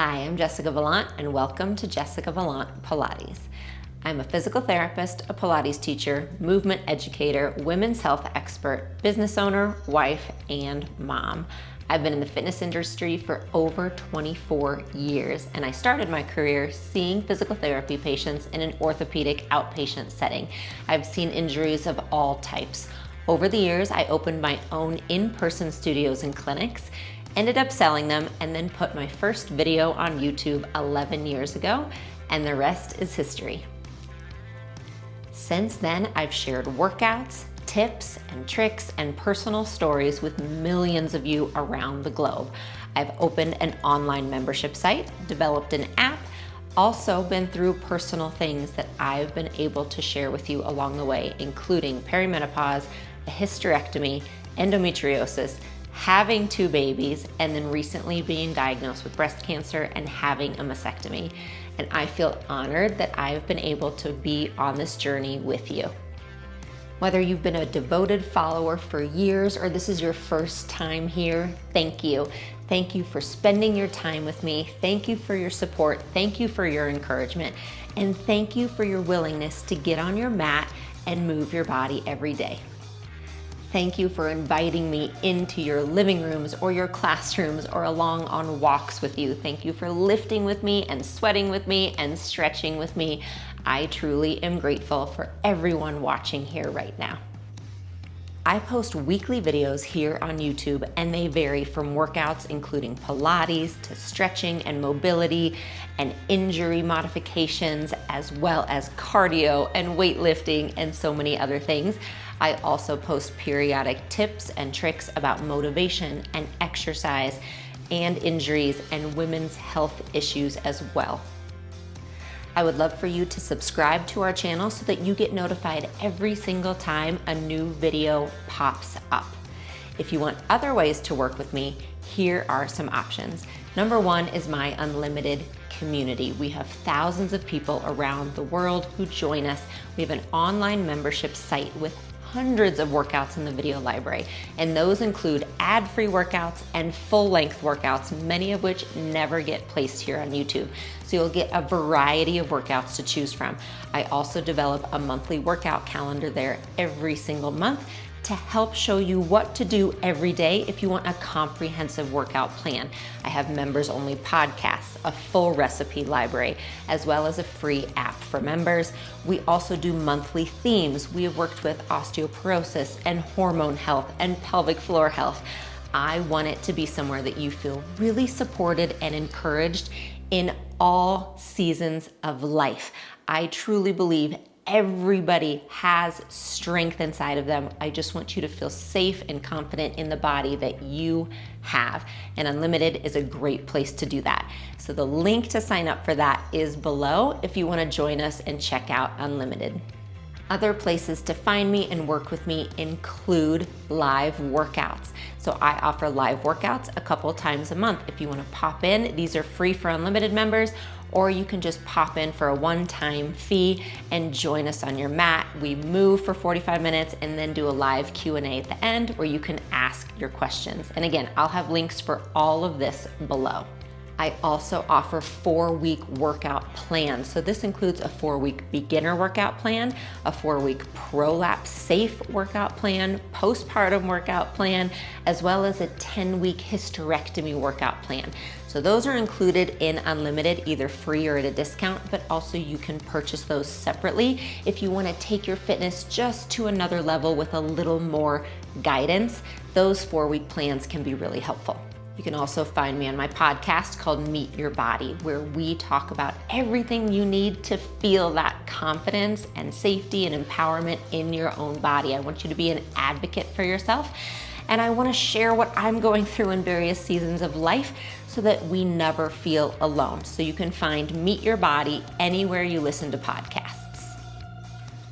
Hi, I'm Jessica Valant, and welcome to Jessica Valant Pilates. I'm a physical therapist, a Pilates teacher, movement educator, women's health expert, business owner, wife, and mom. I've been in the fitness industry for over 24 years, and I started my career seeing physical therapy patients in an orthopedic outpatient setting. I've seen injuries of all types. Over the years, I opened my own in-person studios and clinics, ended up selling them, and then put my first video on YouTube 11 years ago, and the rest is history. Since then, I've shared workouts, tips and tricks, and personal stories with millions of you around the globe. I've opened an online membership site, developed an app, also been through personal things that I've been able to share with you along the way, including perimenopause, a hysterectomy, endometriosis, having 2 babies, and then recently being diagnosed with breast cancer and having a mastectomy. And I feel honored that I've been able to be on this journey with you. Whether you've been a devoted follower for years or this is your first time here, thank you. Thank you for spending your time with me. Thank you for your support. Thank you for your encouragement. And thank you for your willingness to get on your mat and move your body every day. Thank you for inviting me into your living rooms or your classrooms or along on walks with you. Thank you for lifting with me and sweating with me and stretching with me. I truly am grateful for everyone watching here right now. I post weekly videos here on YouTube, and they vary from workouts including Pilates to stretching and mobility and injury modifications, as well as cardio and weightlifting and so many other things. I also post periodic tips and tricks about motivation and exercise and injuries and women's health issues as well. I would love for you to subscribe to our channel so that you get notified every single time a new video pops up. If you want other ways to work with me, here are some options. Number 1 is my unlimited community. We have thousands of people around the world who join us. We have an online membership site with hundreds of workouts in the video library, and those include ad-free workouts and full-length workouts, many of which never get placed here on YouTube. So you'll get a variety of workouts to choose from. I also develop a monthly workout calendar there every single month to help show you what to do every day if you want a comprehensive workout plan. I have members-only podcasts, a full recipe library, as well as a free app for members. We also do monthly themes. We have worked with osteoporosis and hormone health and pelvic floor health. I want it to be somewhere that you feel really supported and encouraged in all seasons of life. I truly believe everybody has strength inside of them. I just want you to feel safe and confident in the body that you have. And Unlimited is a great place to do that. So the link to sign up for that is below if you want to join us and check out Unlimited. Other places to find me and work with me include live workouts. So I offer live workouts a couple times a month. If you want to pop in, these are free for Unlimited members, or you can just pop in for a one-time fee and join us on your mat. We move for 45 minutes and then do a live Q&A at the end where you can ask your questions. And again, I'll have links for all of this below. I also offer 4-week workout plans. So this includes a 4-week beginner workout plan, a 4-week prolapse safe workout plan, postpartum workout plan, as well as a 10-week hysterectomy workout plan. So those are included in Unlimited, either free or at a discount, but also you can purchase those separately if you want to take your fitness just to another level with a little more guidance. Those 4-week plans can be really helpful. You can also find me on my podcast called Meet Your Body, where we talk about everything you need to feel that confidence and safety and empowerment in your own body. I want you to be an advocate for yourself, and I want to share what I'm going through in various seasons of life so that we never feel alone. So you can find Meet Your Body anywhere you listen to podcasts.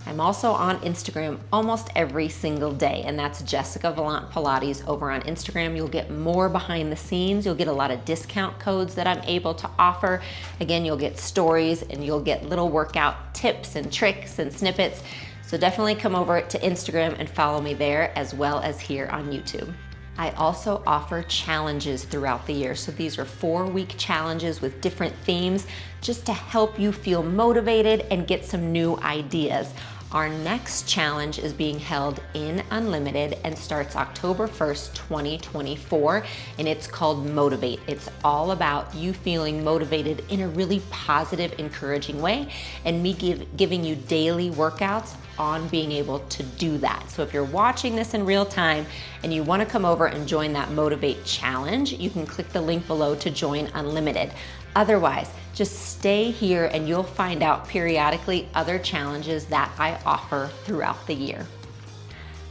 I'm also on Instagram almost every single day, and that's Jessica Valant Pilates over on Instagram. You'll get more behind the scenes. You'll get a lot of discount codes that I'm able to offer. Again, you'll get stories and you'll get little workout tips and tricks and snippets. So definitely come over to Instagram and follow me there, as well as here on YouTube. I also offer challenges throughout the year. So these are 4-week challenges with different themes just to help you feel motivated and get some new ideas. Our next challenge is being held in Unlimited and starts October 1st, 2024, and it's called Motivate. It's all about you feeling motivated in a really positive, encouraging way, and me giving you daily workouts on being able to do that. So if you're watching this in real time and you want to come over and join that Motivate challenge, you can click the link below to join Unlimited. Otherwise, just stay here and you'll find out periodically other challenges that I offer throughout the year.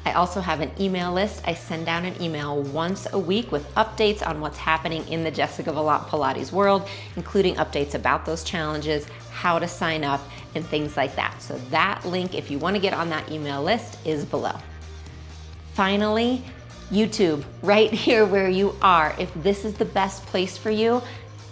I also have an email list. I send out an email once a week with updates on what's happening in the Jessica Valant Pilates world, including updates about those challenges, how to sign up, and things like that. So that link, if you want to get on that email list, is below. Finally, YouTube, right here where you are. If this is the best place for you,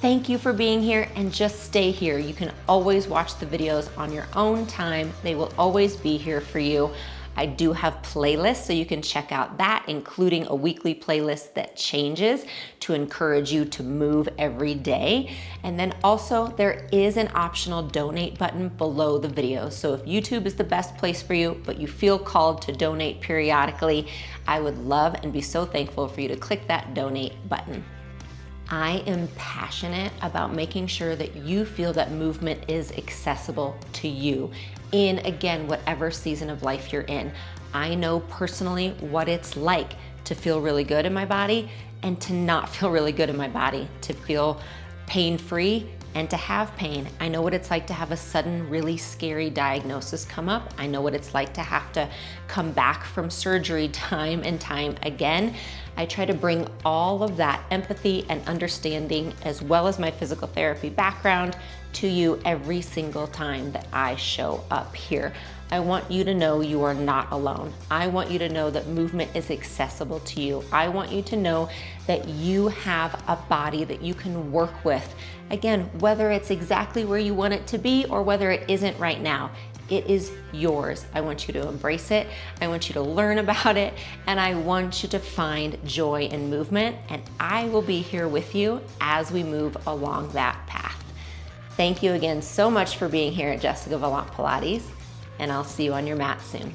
thank you for being here, and just stay here. You can always watch the videos on your own time. They will always be here for you. I do have playlists, so you can check out that, including a weekly playlist that changes to encourage you to move every day. And then also there is an optional donate button below the video. So if YouTube is the best place for you, but you feel called to donate periodically, I would love and be so thankful for you to click that donate button. I am passionate about making sure that you feel that movement is accessible to you in, again, whatever season of life you're in. I know personally what it's like to feel really good in my body and to not feel really good in my body, to feel pain-free and to have pain. I know what it's like to have a sudden, really scary diagnosis come up. I know what it's like to have to come back from surgery time and time again. I try to bring all of that empathy and understanding, as well as my physical therapy background, to you every single time that I show up here. I want you to know you are not alone. I want you to know that movement is accessible to you. I want you to know that you have a body that you can work with. Again, whether it's exactly where you want it to be or whether it isn't right now, it is yours. I want you to embrace it. I want you to learn about it. And I want you to find joy in movement. And I will be here with you as we move along that path. Thank you again so much for being here at Jessica Valant Pilates, and I'll see you on your mat soon.